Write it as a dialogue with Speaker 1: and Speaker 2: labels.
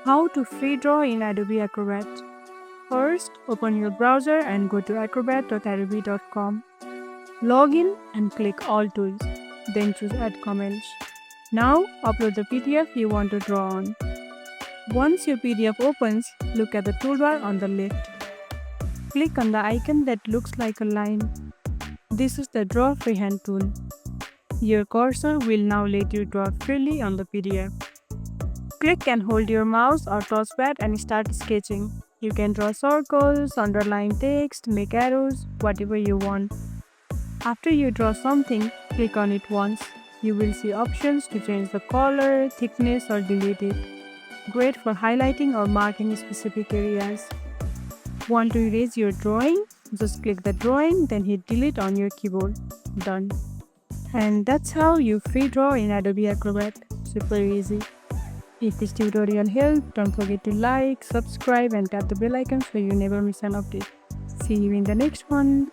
Speaker 1: How to free draw in Adobe Acrobat. First, open your browser and go to acrobat.adobe.com. Log in and click All Tools, then choose Add Comments. Now, upload the PDF you want to draw on. Once your PDF opens, look at the toolbar on the left. Click on the icon that looks like a line. This is the Draw Freehand tool. Your cursor will now let you draw freely on the PDF. Click and hold your mouse or touchpad and start sketching. You can draw circles, underline text, make arrows, whatever you want. After you draw something, click on it once. You will see options to change the color, thickness, or delete it. Great for highlighting or marking specific areas. Want to erase your drawing? Just click the drawing, then hit delete on your keyboard. Done. And that's how you free draw in Adobe Acrobat. Super easy. If this tutorial helped, don't forget to like, subscribe, and tap the bell icon so you never miss an update. See you in the next one.